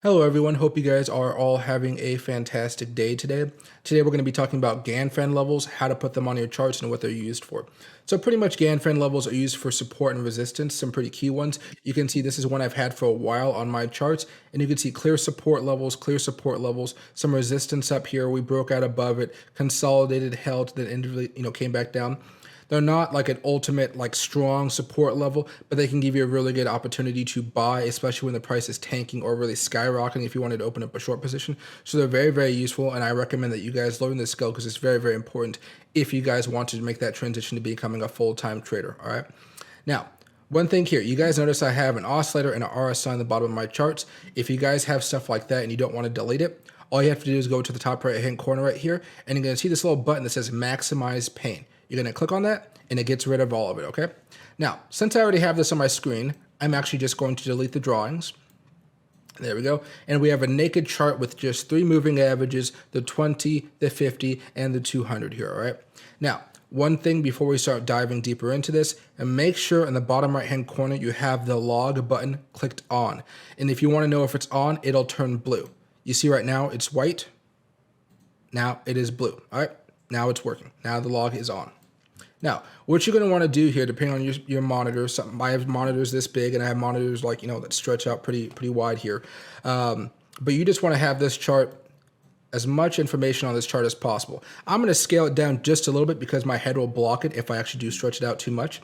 Hello everyone, hope you guys are all having a fantastic day today. Today we're going to be talking about Gann Fan levels, how to put them on your charts and what they're used for. So pretty much Gann Fan levels are used for support and resistance, some pretty key ones. You can see this is one I've had for a while on my charts, and you can see clear support levels, some resistance up here. We broke out above it, consolidated, held, then individually, came back down. They're not like an ultimate, like strong support level, but they can give you a really good opportunity to buy, especially when the price is tanking or really skyrocketing if you wanted to open up a short position. So they're very, very useful. And I recommend that you guys learn this skill because it's very, very important if you guys want to make that transition to becoming a full-time trader. All right. Now, one thing here, you guys notice I have an oscillator and an RSI on the bottom of my charts. If you guys have stuff like that and you don't want to delete it, all you have to do is go to the top right hand corner right here, and you're going to see this little button that says maximize pane. You're going to click on that and it gets rid of all of it, okay? Now, since I already have this on my screen, I'm actually just going to delete the drawings. There we go. And we have a naked chart with just three moving averages, the 20, the 50, and the 200 here, all right? Now, one thing before we start diving deeper into this, and make sure in the bottom right-hand corner you have the log button clicked on. And if you want to know if it's on, it'll turn blue. You see right now it's white. Now it is blue, all right? Now it's working. Now the log is on. Now, what you're going to want to do here, depending on your monitors, I have monitors this big, and I have monitors like, that stretch out pretty wide here. But you just want to have this chart, as much information on this chart as possible. I'm going to scale it down just a little bit because my head will block it if I actually do stretch it out too much.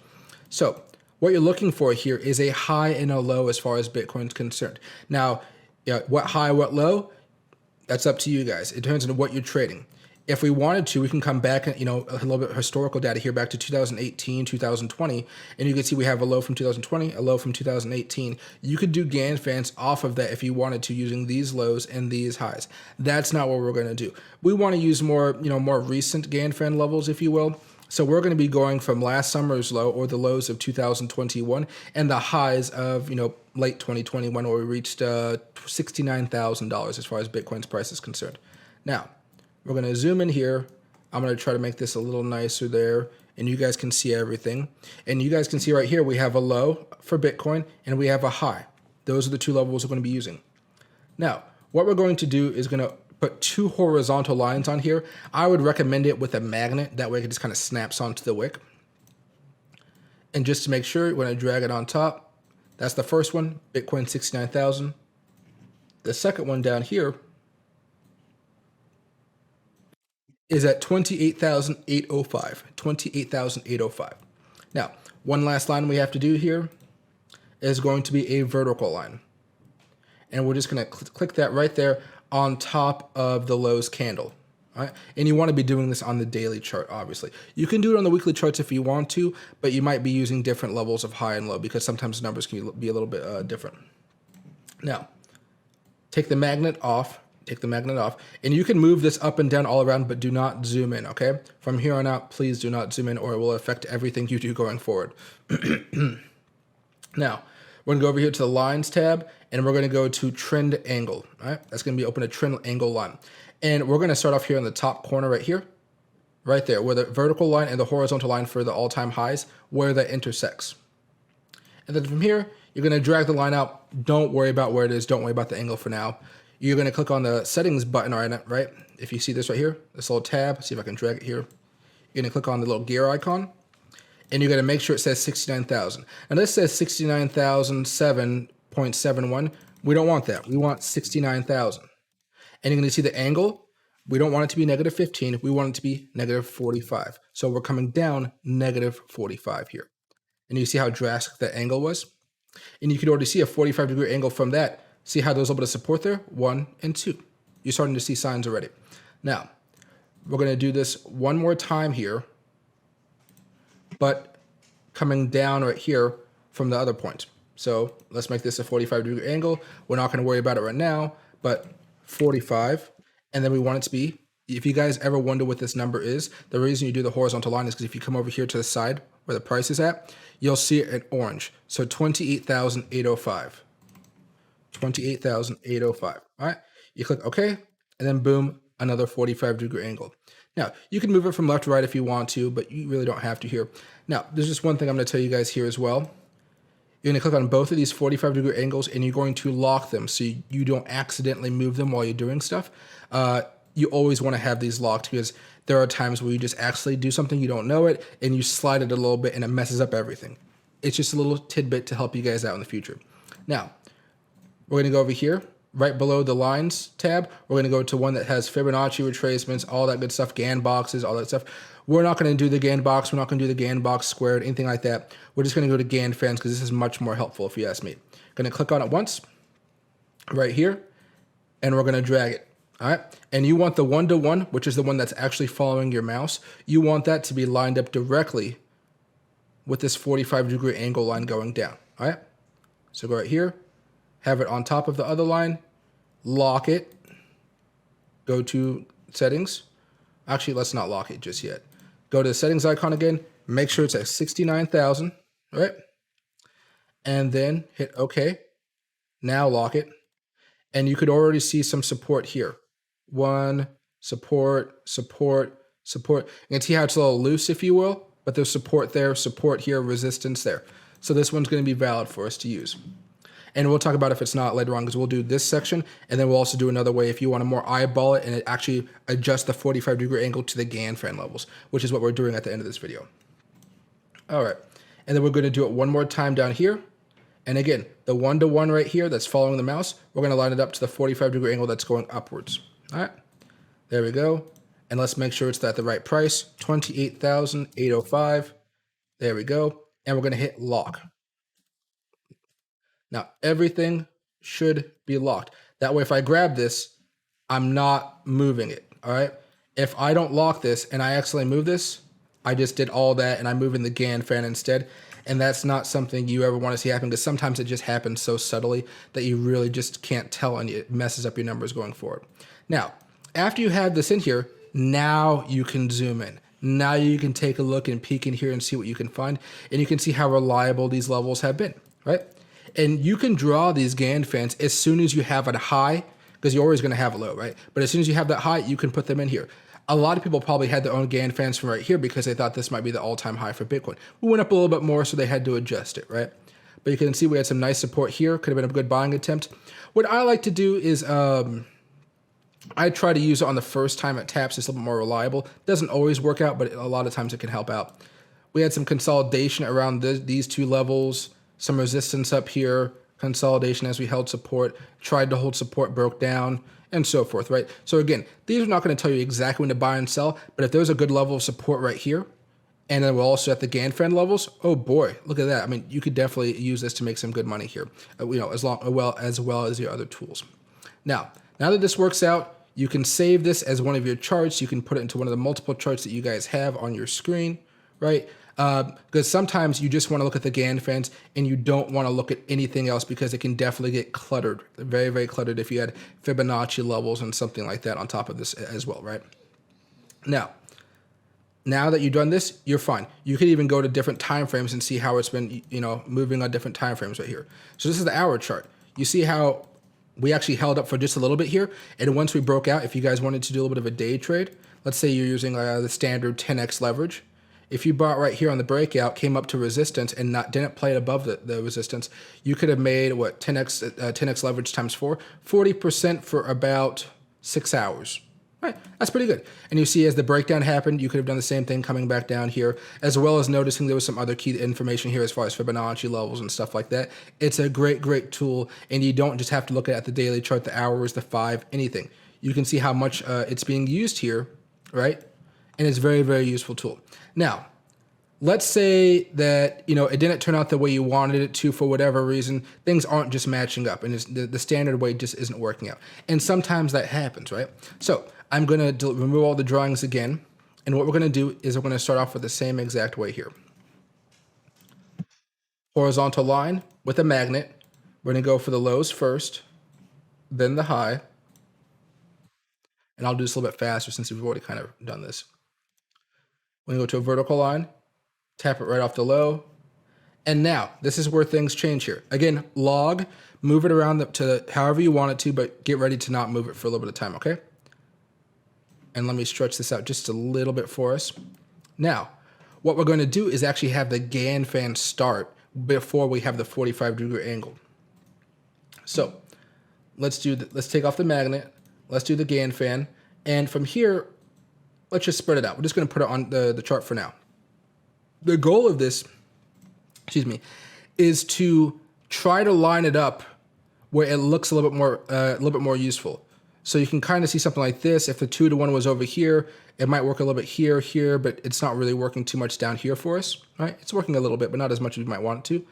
So what you're looking for here is a high and a low as far as Bitcoin's concerned. Now, what high, what low, that's up to you guys. It depends on what you're trading. If we wanted to, we can come back and, a little bit of historical data here back to 2018, 2020, and you can see we have a low from 2020, a low from 2018. You could do Gann Fans off of that if you wanted to, using these lows and these highs. That's not what we're going to do. We want to use more recent Gann Fan levels, if you will. So we're going to be going from last summer's low, or the lows of 2021, and the highs of, late 2021, where we reached $69,000 as far as Bitcoin's price is concerned. Now, we're going to zoom in here. I'm going to try to make this a little nicer there, and you guys can see everything. And you guys can see right here, we have a low for Bitcoin, and we have a high. Those are the two levels we're going to be using. Now, what we're going to do is going to put two horizontal lines on here. I would recommend it with a magnet. That way it just kind of snaps onto the wick. And just to make sure, we're going to drag it on top. That's the first one, Bitcoin 69,000. The second one down here is at 28,805. 28,805. Now, one last line we have to do here is going to be a vertical line. And we're just going to click that right there on top of the lows candle. All right? And you want to be doing this on the daily chart, obviously. You can do it on the weekly charts if you want to, but you might be using different levels of high and low because sometimes numbers can be a little bit different. Now, take the magnet off. Take the magnet off, and you can move this up and down all around, but do not zoom in, okay? From here on out, please do not zoom in, or it will affect everything you do going forward. Now, we're gonna go over here to the lines tab, and we're gonna go to trend angle, all right? That's gonna be open a trend angle line. And we're gonna start off here in the top corner right here, right there, where the vertical line and the horizontal line for the all-time highs, where that intersects. And then from here, you're gonna drag the line out. Don't worry about where it is. Don't worry about the angle for now. You're going to click on the settings button, right? If you see this right here, this little tab, see if I can drag it here. You're going to click on the little gear icon, and you're going to make sure it says 69,000. Now this says 69,007.71. We don't want that. We want 69,000. And you're going to see the angle. We don't want it to be negative 15. We want it to be negative 45. So we're coming down negative 45 here. And you see how drastic that angle was? And you can already see a 45-degree angle from that. See how there's a little bit of support there? 1 and 2. You're starting to see signs already. Now, we're going to do this one more time here, but coming down right here from the other point. So let's make this a 45-degree angle. We're not going to worry about it right now, but 45. And then we want it to be, if you guys ever wonder what this number is, the reason you do the horizontal line is because if you come over here to the side where the price is at, you'll see it in orange. So 28,805. 28,805. All right. You click OK, and then boom, another 45-degree angle. Now, you can move it from left to right if you want to, but you really don't have to here. Now, there's just one thing I'm going to tell you guys here as well. You're going to click on both of these 45-degree angles, and you're going to lock them so you don't accidentally move them while you're doing stuff. You always want to have these locked because there are times where you just accidentally do something, you don't know it, and you slide it a little bit and it messes up everything. It's just a little tidbit to help you guys out in the future. Now, we're going to go over here, right below the lines tab. We're going to go to one that has Fibonacci retracements, all that good stuff, Gann boxes, all that stuff. We're not going to do the Gann box. We're not going to do the Gann box squared, anything like that. We're just going to go to Gann Fans because this is much more helpful if you ask me. Going to click on it once, right here, and we're going to drag it. All right. And you want the 1-to-1, which is the one that's actually following your mouse. You want that to be lined up directly with this 45-degree angle line going down. All right. So go right here, have it on top of the other line, lock it, go to settings. Actually, let's not lock it just yet. Go to the settings icon again, make sure it's at 69,000, right? And then hit OK. Now lock it. And you could already see some support here. One, support, support, support. You can see how it's a little loose, if you will, but there's support there, support here, resistance there. So this one's going to be valid for us to use. And we'll talk about if it's not later on because we'll do this section, and then we'll also do another way if you want to more eyeball it and it actually adjust the 45-degree angle to the Gann Fan levels, which is what we're doing at the end of this video. All right, and then we're going to do it one more time down here. And again, the 1-to-1 right here that's following the mouse, we're going to line it up to the 45-degree angle that's going upwards. All right, there we go. And let's make sure it's at the right price, 28,805. There we go. And we're going to hit lock. Now, everything should be locked. That way, if I grab this, I'm not moving it, all right? If I don't lock this and I accidentally move this, I just did all that and I'm moving the Gann Fan instead. And that's not something you ever want to see happen because sometimes it just happens so subtly that you really just can't tell and it messes up your numbers going forward. Now, after you have this in here, now you can zoom in. Now you can take a look and peek in here and see what you can find. And you can see how reliable these levels have been, right? And you can draw these Gann Fans as soon as you have a high, because you're always going to have a low, right? But as soon as you have that high, you can put them in here. A lot of people probably had their own Gann Fans from right here because they thought this might be the all-time high for Bitcoin. We went up a little bit more, so they had to adjust it, right? But you can see we had some nice support here. Could have been a good buying attempt. What I like to do is I try to use it on the first time it taps. It's a little bit more reliable. Doesn't always work out, but a lot of times it can help out. We had some consolidation around these two levels, some resistance up here, consolidation as we held support, tried to hold support, broke down, and so forth, right? So again, these are not going to tell you exactly when to buy and sell, but if there's a good level of support right here, and then we're also at the Gann Fan levels, oh boy, look at that. I mean, you could definitely use this to make some good money here, as well as your other tools. Now that this works out, you can save this as one of your charts. You can put it into one of the multiple charts that you guys have on your screen, right? Because sometimes you just want to look at the Gann Fans and you don't want to look at anything else because it can definitely get cluttered, very, very cluttered if you had Fibonacci levels and something like that on top of this as well, right? Now that you've done this, you're fine. You could even go to different time frames and see how it's been, moving on different time frames right here. So this is the hour chart. You see how we actually held up for just a little bit here, and once we broke out, if you guys wanted to do a little bit of a day trade, let's say you're using the standard 10x leverage. If you bought right here on the breakout, came up to resistance and didn't play it above the resistance, you could have made what 10x leverage times 4, 40% for about 6 hours. Right, that's pretty good. And you see as the breakdown happened, you could have done the same thing coming back down here, as well as noticing there was some other key information here as far as Fibonacci levels and stuff like that. It's a great, great tool, and you don't just have to look at the daily chart, the hours, the 5, anything. You can see how much it's being used here, right? And it's a very, very useful tool. Now, let's say that, it didn't turn out the way you wanted it to for whatever reason. Things aren't just matching up, and the standard way just isn't working out. And sometimes that happens, right? So I'm going to remove all the drawings again. And what we're going to do is we're going to start off with the same exact way here. Horizontal line with a magnet. We're going to go for the lows first, then the high. And I'll do this a little bit faster since we've already kind of done this. We're going to go to a vertical line, tap it right off the low. And now, this is where things change here. Again, log, move it around to however you want it to, but get ready to not move it for a little bit of time, okay? And let me stretch this out just a little bit for us. Now, what we're going to do is actually have the Gann Fan start before we have the 45-degree angle. So let's take off the magnet. Let's do the Gann fan. And from here, let's just spread it out. We're just going to put it on the chart for now. The goal of this, is to try to line it up where it looks a little bit more useful. So you can kind of see something like this. If the 2-to-1 was over here, it might work a little bit here, but it's not really working too much down here for us, right? It's working a little bit, but not as much as we might want it to.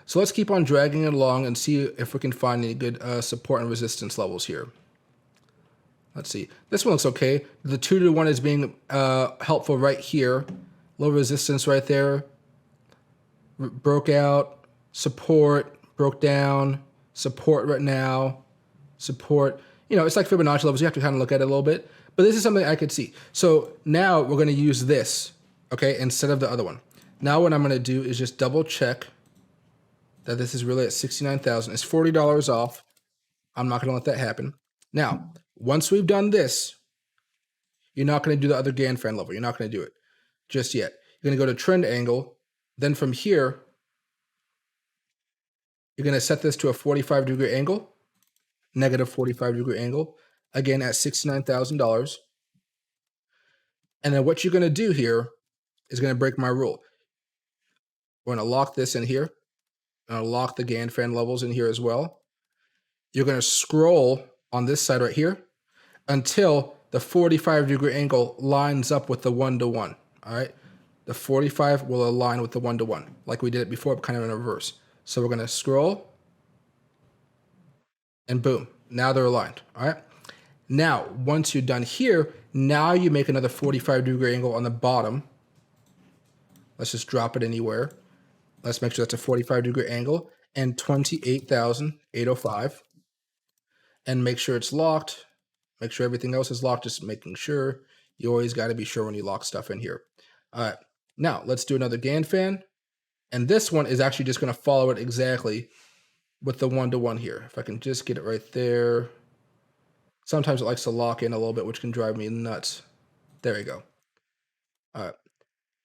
So let's keep on dragging it along and see if we can find any good support and resistance levels here. Let's see. This one looks okay. The 2-to-1 is being helpful right here. Low resistance right there. Broke out. Support. Broke down. Support right now. Support. You know, it's like Fibonacci levels. You have to kind of look at it a little bit. But this is something I could see. So now we're going to use this, okay, instead of the other one. Now what I'm going to do is just double check that this is really at 69,000. It's $40 off. I'm not going to let that happen. Now, once we've done this, you're not going to do the other Gann Fan level. You're not going to do it just yet. You're going to go to trend angle. Then from here, you're going to set this to a 45-degree angle, negative 45-degree angle, again at $69,000. And then what you're going to do here is going to break my rule. We're going to lock this in here. I'm going to lock the Gann Fan levels in here as well. You're going to scroll on this side right here until the 45-degree angle lines up with the 1-to-1. All right. The 45 will align with the 1-to-1 like we did it before, but kind of in reverse. So we're going to scroll and boom. Now they're aligned. All right. Now, once you're done here, now you make another 45-degree angle on the bottom. Let's just drop it anywhere. Let's make sure that's a 45-degree angle and 28,805. And make sure it's locked. Make sure everything else is locked, just making sure. You always got to be sure when you lock stuff in here. All right. Now, let's do another Gann Fan. And this one is actually just going to follow it exactly with the 1-to-1 here. If I can just get it right there. Sometimes it likes to lock in a little bit, which can drive me nuts. There we go. All right.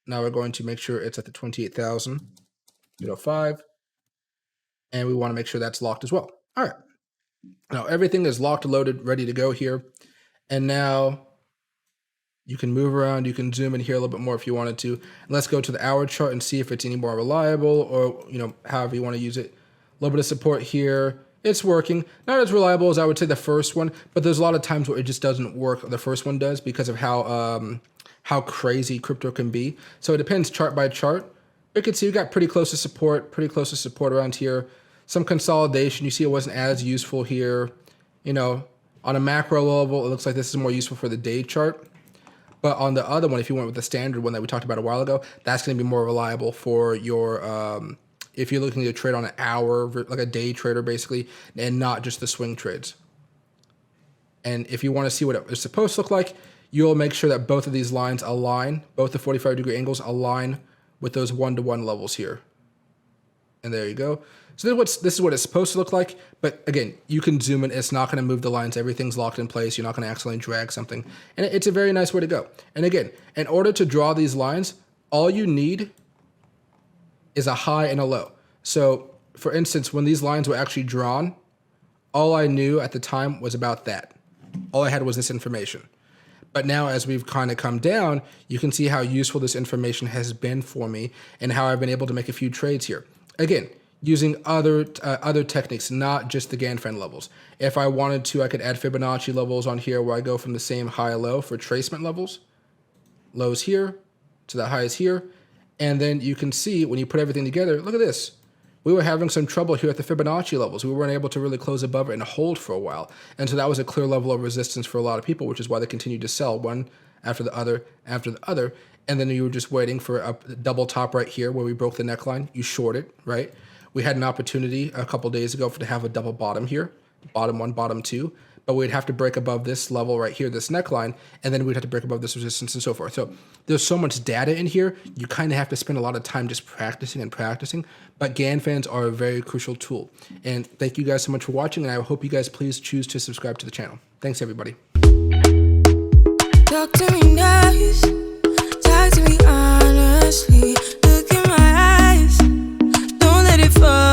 Now we're going to make sure it's at the 28,005. And we want to make sure that's locked as well. All right. Now everything is locked, loaded, ready to go here. And now you can move around. You can zoom in here a little bit more if you wanted to. And let's go to the hour chart and see if it's any more reliable or, you know, however you want to use it. A little bit of support here. It's working. Not as reliable as I would say the first one, but there's a lot of times where it just doesn't work. The first one does because of how crazy crypto can be. So it depends chart by chart. You can see we got pretty close to support around here. Some consolidation. You see it wasn't as useful here. You know, on a macro level, it looks like this is more useful for the day chart. But on the other one, if you went with the standard one that we talked about a while ago, that's going to be more reliable for your, if you're looking to trade on an hour, like a day trader basically, and not just the swing trades. And if you want to see what it's supposed to look like, you'll make sure that both of these lines align, both the 45-degree angles align with those 1-to-1 levels here. And there you go. So this is what it's supposed to look like. But again, you can zoom in. It's not going to move the lines. Everything's locked in place. You're not going to accidentally drag something. And it's a very nice way to go. And again, in order to draw these lines, all you need is a high and a low. So for instance, when these lines were actually drawn, all I knew at the time was about that. All I had was this information. But now as we've kind of come down, you can see how useful this information has been for me and how I've been able to make a few trades here. Again, using other techniques, not just the Gann Fan levels. If I wanted to, I could add Fibonacci levels on here where I go from the same high-low for tracement levels. Lows here to the highs here. And then you can see when you put everything together, look at this. We were having some trouble here at the Fibonacci levels. We weren't able to really close above it and hold for a while. And so that was a clear level of resistance for a lot of people, which is why they continued to sell one after the other, after the other. And then you were just waiting for a double top right here where we broke the neckline. You short it, right? We had an opportunity a couple days ago to have a double bottom here, bottom one, bottom two, but we'd have to break above this level right here, this neckline, and then we'd have to break above this resistance and so forth. So there's so much data in here, you kind of have to spend a lot of time just practicing and practicing, but Gann Fans are a very crucial tool. And thank you guys so much for watching, and I hope you guys please choose to subscribe to the channel. Thanks, everybody. Talk to me nice, talk to me honestly, look in my eyes, don't let fun.